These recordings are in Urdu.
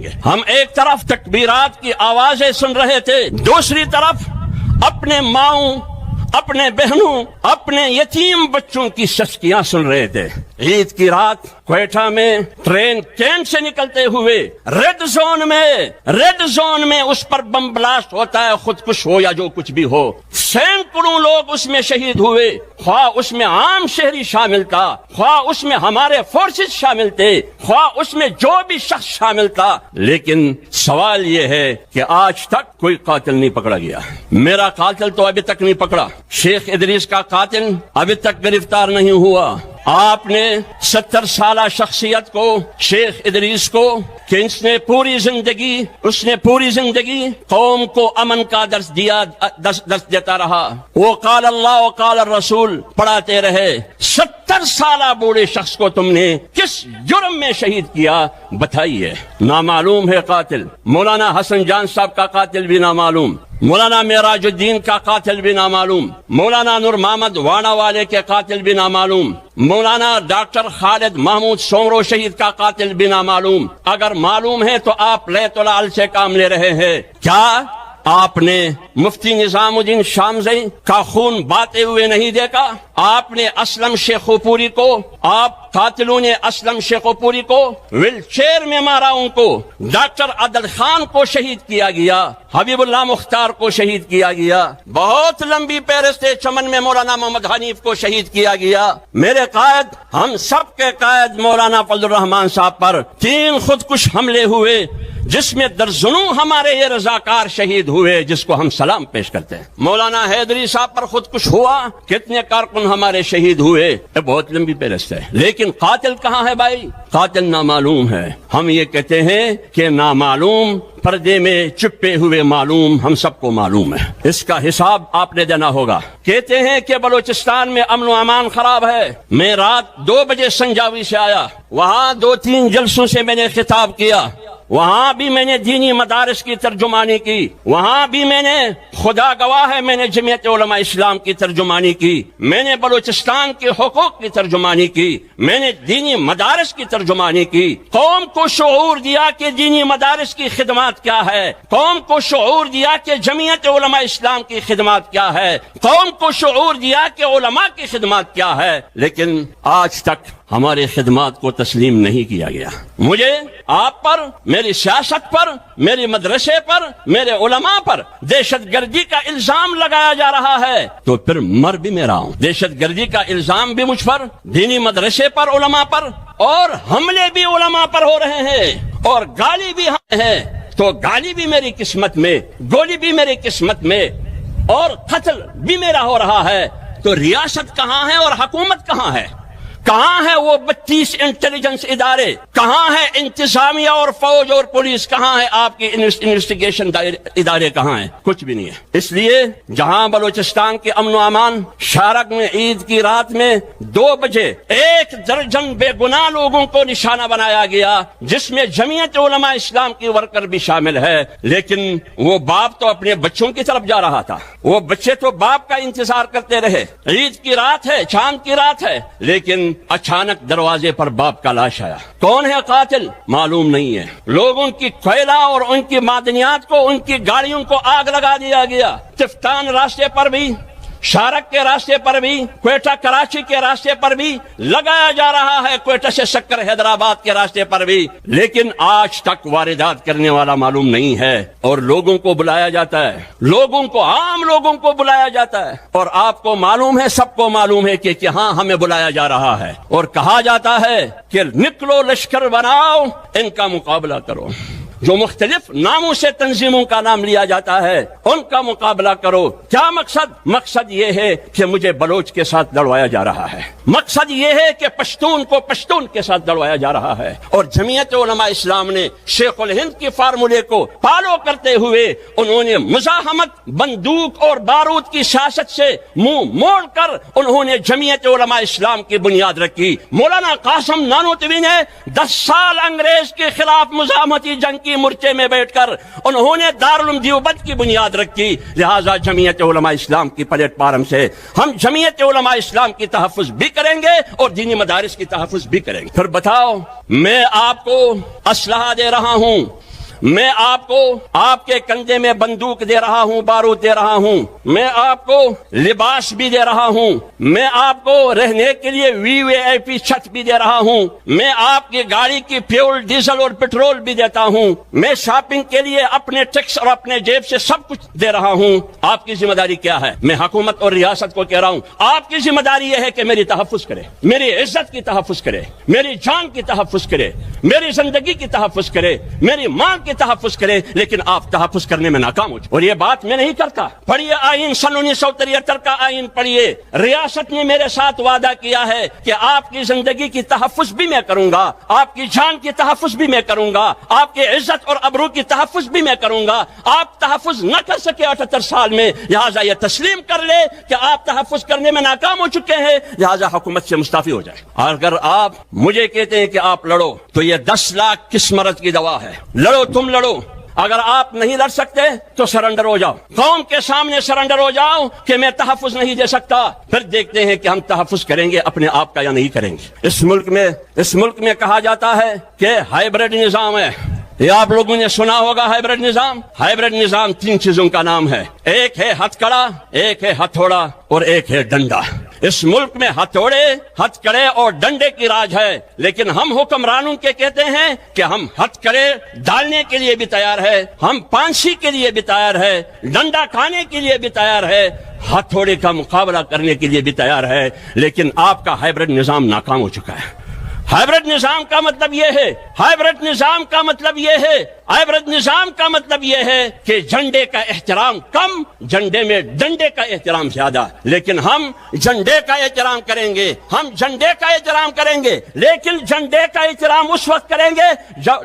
گے. ہم ایک طرف تکبیرات کی آوازیں سن رہے تھے، دوسری طرف اپنے ماؤں، اپنے بہنوں، اپنے یتیم بچوں کی سسکیاں سن رہے تھے. عید کی رات کوئٹہ میں ٹرین کینٹ سے نکلتے ہوئے ریڈ زون میں اس پر بم بلاسٹ ہوتا ہے، خودکش ہو یا جو کچھ بھی ہو. سینکڑوں لوگ اس میں شہید ہوئے، خواہ اس میں عام شہری شامل تھا، خواہ اس میں ہمارے فورسز شامل تھے، خواہ اس میں جو بھی شخص شامل تھا. لیکن سوال یہ ہے کہ آج تک کوئی قاتل نہیں پکڑا گیا. میرا قاتل تو ابھی تک نہیں پکڑا، شیخ ادریس کا قاتل ابھی تک گرفتار نہیں ہوا. آپ نے 70 سالہ شخصیت کو، شیخ ادریس کو، کہ اس نے پوری زندگی قوم کو امن کا درس دیتا رہا. وہ قال اللہ و قال الرسول پڑھاتے رہے. 70 سالہ بوڑھے شخص کو تم نے کس جرم میں شہید کیا بتائیے. نامعلوم ہے قاتل. مولانا حسن جان صاحب کا قاتل بھی نامعلوم، مولانا معراج الدین کا قاتل بھی نامعلوم، مولانا نور محمد وانا والے کے قاتل بھی نامعلوم، مولانا ڈاکٹر خالد محمود سومرو شہید کا قاتل بھی نامعلوم. اگر معلوم ہے تو آپ لیت العل سے کام لے رہے ہیں. کیا آپ نے مفتی نظام الدین شامزئی کا خون بہتے ہوئے نہیں دیکھا؟ آپ نے اسلم شیخوپوری کو، آپ قاتلوں نے اسلم شیخوپوری کو ویل چیئر میں مارا، ان کو ڈاکٹر عادل خان کو شہید کیا گیا، حبیب اللہ مختار کو شہید کیا گیا، بہت لمبی فہرست چمن میں مولانا محمد حنیف کو شہید کیا گیا. میرے قائد، ہم سب کے قائد مولانا فضل الرحمان صاحب پر 3 خودکش حملے ہوئے، جس میں درجنوں ہمارے یہ رضاکار شہید ہوئے، جس کو ہم سلام پیش کرتے ہیں. مولانا حیدری صاحب پر خودکش ہوا، کتنے کارکن ہمارے شہید ہوئے. یہ بہت لمبی فہرست ہے. لیکن قاتل کہاں ہے بھائی؟ قاتل نامعلوم ہے. ہم یہ کہتے ہیں کہ نامعلوم پردے میں چپے ہوئے معلوم ہم سب کو معلوم ہے. اس کا حساب آپ نے دینا ہوگا. کہتے ہیں کہ بلوچستان میں امن و امان خراب ہے. میں رات 2 بجے سنجاوی سے آیا، وہاں 2-3 جلسوں سے میں نے خطاب کیا، وہاں بھی میں نے دینی مدارس کی ترجمانی کی، وہاں بھی میں نے، خدا گواہ ہے، میں نے جمعیت علماء اسلام کی ترجمانی کی، میں نے بلوچستان کے حقوق کی ترجمانی کی، میں نے دینی مدارس کی ترجمانی کی. قوم کو شعور دیا کہ دینی مدارس کی خدمات کیا ہے، قوم کو شعور دیا کہ جمعیت علماء اسلام کی خدمات کیا ہے، قوم کو شعور دیا کہ علماء کی خدمات کیا ہے. لیکن آج تک ہمارے خدمات کو تسلیم نہیں کیا گیا. مجھے آپ پر، میری سیاست پر، میری مدرسے پر، میرے علماء پر دہشت گردی کا الزام لگایا جا رہا ہے، تو پھر مر بھی میں رہا ہوں. دہشت گردی کا الزام بھی مجھ پر، دینی مدرسے پر، علماء پر، اور حملے بھی علماء پر ہو رہے ہیں، اور گالی بھی ہیں. تو گالی بھی میری قسمت میں، گولی بھی میری قسمت میں، اور قتل بھی میرا ہو رہا ہے. تو ریاست کہاں ہے اور حکومت کہاں ہے؟ کہاں ہے وہ 32 انٹیلیجنس ادارے؟ کہاں ہے انتظامیہ اور فوج اور پولیس؟ کہاں ہے آپ کی انویسٹیگیشن ادارے؟ کہاں ہیں؟ کچھ بھی نہیں ہے. اس لیے جہاں بلوچستان کے امن و امان، شارق میں عید کی رات میں 2 بجے 1 درجن بے گناہ لوگوں کو نشانہ بنایا گیا، جس میں جمعیت علماء اسلام کی ورکر بھی شامل ہے. لیکن وہ باپ تو اپنے بچوں کی طرف جا رہا تھا، وہ بچے تو باپ کا انتظار کرتے رہے. عید کی رات ہے، چاند کی رات ہے، لیکن اچانک دروازے پر باپ کا لاش آیا. کون ہے قاتل؟ معلوم نہیں ہے. لوگوں کی کوئلہ اور ان کی معدنیات کو، ان کی گاڑیوں کو آگ لگا دیا گیا. تفتان راستے پر بھی، شارق کے راستے پر بھی، کوئٹہ کراچی کے راستے پر بھی لگایا جا رہا ہے، کوئٹہ سے سکر حیدرآباد کے راستے پر بھی. لیکن آج تک واردات کرنے والا معلوم نہیں ہے، اور لوگوں کو بلایا جاتا ہے، لوگوں کو، عام لوگوں کو بلایا جاتا ہے. اور آپ کو معلوم ہے، سب کو معلوم ہے کہ ہاں ہمیں بلایا جا رہا ہے، اور کہا جاتا ہے کہ نکلو لشکر بناؤ، ان کا مقابلہ کرو. جو مختلف ناموں سے تنظیموں کا نام لیا جاتا ہے، ان کا مقابلہ کرو. کیا مقصد؟ مقصد یہ ہے کہ مجھے بلوچ کے ساتھ لڑوایا جا رہا ہے، مقصد یہ ہے کہ پشتون کو پشتون کے ساتھ لڑوایا جا رہا ہے. اور جمعیت علماء اسلام نے شیخ الہند کی فارمولے کو فالو کرتے ہوئے انہوں نے مزاحمت، بندوق اور بارود کی سیاست سے منہ موڑ کر انہوں نے جمعیت علماء اسلام کی بنیاد رکھی. مولانا قاسم نانوتوی نے 10 سال انگریز کے خلاف مزاحمتی جنگ کی مورچے میں بیٹھ کر انہوں نے دارالعلوم دیوبند کی بنیاد رکھی. لہذا جمعیت علماء اسلام کی پلیٹ فارم سے ہم جمعیت علماء اسلام کی تحفظ بھی کریں گے اور دینی مدارس کی تحفظ بھی کریں گے. پھر بتاؤ، میں آپ کو اسلحہ دے رہا ہوں، میں آپ کو آپ کے کندھے میں بندوق دے رہا ہوں، بارود دے رہا ہوں، میں آپ کو لباس بھی دے رہا ہوں، میں آپ کو رہنے کے لیے VVIP چھت بھی دے رہا ہوں، میں آپ کی گاڑی کی فیول، ڈیزل اور پیٹرول بھی دیتا ہوں، میں شاپنگ کے لیے اپنے ٹیکس اور اپنے جیب سے سب کچھ دے رہا ہوں۔ آپ کی ذمہ داری کیا ہے؟ میں حکومت اور ریاست کو کہہ رہا ہوں، آپ کی ذمہ داری یہ ہے کہ میری تحفظ کرے، میری عزت کی تحفظ کرے، میری جان کی تحفظ کرے، میری زندگی کی تحفظ کرے، میری ماں کی تحفظ کرے، لیکن آپ تحفظ کرنے میں ناکام ہو جائے۔ اور یہ بات میں نہیں کرتا، پڑھیے آئین سن 1973 کا آئین پڑھیے، ریاست نے میرے ساتھ وعدہ کیا ہے کہ آپ کی زندگی کی تحفظ بھی میں کروں گا، آپ کی جان کی تحفظ بھی میں کروں گا، آپ کی عزت اور ابرو کی تحفظ بھی میں کروں گا۔ آپ تحفظ نہ کر سکے 78 سال میں، لہٰذا یہ تسلیم کر لے کہ آپ تحفظ کرنے میں ناکام ہو چکے ہیں، لہٰذا حکومت سے مستعفی ہو جائے۔ اگر آپ مجھے کہتے ہیں کہ آپ لڑو تو یہ 10 لاکھ کس مرض کی دوا ہے؟ لڑو، تم لڑو۔ اگر آپ نہیں لڑ سکتے تو سرنڈر ہو جاؤ، قوم کے سامنے سرنڈر ہو جاؤ کہ میں تحفظ نہیں دے سکتا، پھر دیکھتے ہیں کہ ہم تحفظ کریں گے اپنے آپ کا یا نہیں کریں گے۔ اس ملک میں کہا جاتا ہے کہ ہائیبرڈ نظام ہے، یہ آپ لوگوں نے سنا ہوگا ہائیبرڈ نظام۔ ہائیبرڈ نظام 3 چیزوں کا نام ہے، ایک ہے ہتھ کڑا، ایک ہے ہتھوڑا اور ایک ہے ڈنڈا۔ اس ملک میں ہتھوڑے، ہتھ کڑے اور ڈنڈے کی راج ہے، لیکن ہم حکمرانوں کے کہتے ہیں کہ ہم ہتھ کڑے ڈالنے کے لیے بھی تیار ہے، ہم پانسی کے لیے بھی تیار ہے، ڈنڈا کھانے کے لیے بھی تیار ہے، ہتھوڑے کا مقابلہ کرنے کے لیے بھی تیار ہے، لیکن آپ کا ہائیبرڈ نظام ناکام ہو چکا ہے۔ ہائیبرڈ نظام کا مطلب یہ ہے، ہائیبرڈ نظام کا مطلب یہ ہے، ہائیبرڈ نظام کا مطلب یہ ہے کہ جھنڈے کا احترام کم، جھنڈے میں ڈنڈے کا احترام زیادہ۔ لیکن ہم جھنڈے کا احترام کریں گے، ہم جھنڈے کا احترام کریں گے، لیکن جھنڈے کا احترام اس وقت کریں گے،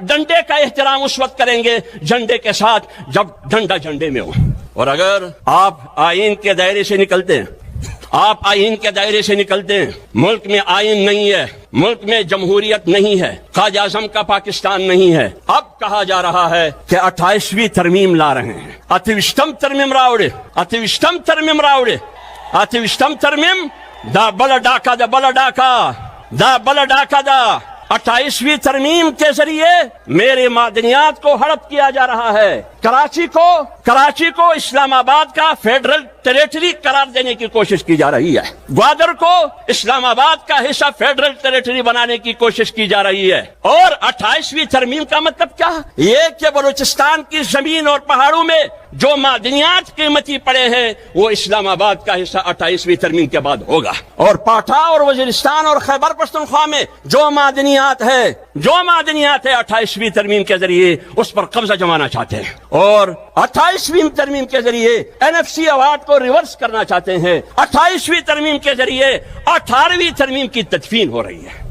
ڈنڈے کا احترام اس وقت کریں گے جھنڈے کے ساتھ جب ڈنڈا جھنڈے میں ہو۔ اور اگر آپ آئین کے دائرے سے نکلتے ہیں، آپ آئین کے دائرے سے نکلتے ہیں، ملک میں آئین نہیں ہے، ملک میں جمہوریت نہیں ہے، قائد اعظم کا پاکستان نہیں ہے، اب کہا جا رہا ہے کہ 28ویں ترمیم لا رہے ہیں، 28م ترمیم راوڑے، 28م ترمیم راوڑے، 28م ترمیم دا بلا ڈاکا دا بلا ڈاکا دا بلا ڈاکا دا 28ویں ترمیم کے ذریعے میرے معدنیات کو ہڑپ کیا جا رہا ہے۔ کراچی کو اسلام آباد کا فیڈرل ٹیریٹری قرار دینے کی کوشش کی جا رہی ہے، گوادر کو اسلام آباد کا حصہ فیڈرل ٹیریٹری بنانے کی کوشش کی جا رہی ہے۔ اور 28ویں ترمیم کا مطلب کیا؟ یہ کہ بلوچستان کی زمین اور پہاڑوں میں جو معدنیات قیمتی پڑے ہیں وہ اسلام آباد کا حصہ 28ویں ترمیم کے بعد ہوگا، اور پاٹھا اور وزیرستان اور خیبر پختونخوا میں جو معدنیات ہے 28ویں ترمیم کے ذریعے اس پر قبضہ جمانا چاہتے ہیں، اور 28ویں ترمیم کے ذریعے NFC ایوارڈ کو ریورس کرنا چاہتے ہیں۔ 28ویں ترمیم کے ذریعے 18ویں ترمیم کی تدفین ہو رہی ہے،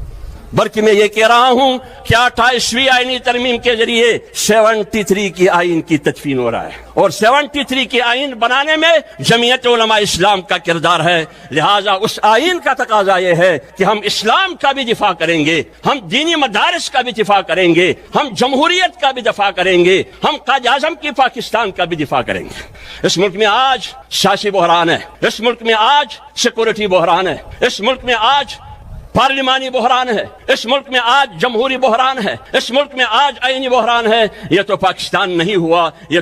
بلکہ میں یہ کہہ رہا ہوں کہ 28ویں آئینی ترمیم کے ذریعے 73 کی آئین کی تدفین ہو رہا ہے، اور 73 کی آئین بنانے میں جمعیت علماء اسلام کا کردار ہے۔ لہٰذا اس آئین کا تقاضا یہ ہے کہ ہم اسلام کا بھی دفاع کریں گے، ہم دینی مدارس کا بھی دفاع کریں گے، ہم جمہوریت کا بھی دفاع کریں گے، ہم قائد اعظم کی پاکستان کا بھی دفاع کریں گے۔ اس ملک میں آج سیاسی بحران ہے، اس ملک میں آج سیکورٹی بحران ہے، اس ملک میں آج پارلیمانی بحران ہے، اس ملک میں آج جمہوری بحران ہے، اس ملک میں آج آئینی بحران ہے۔ یہ تو پاکستان نہیں ہوا، یہ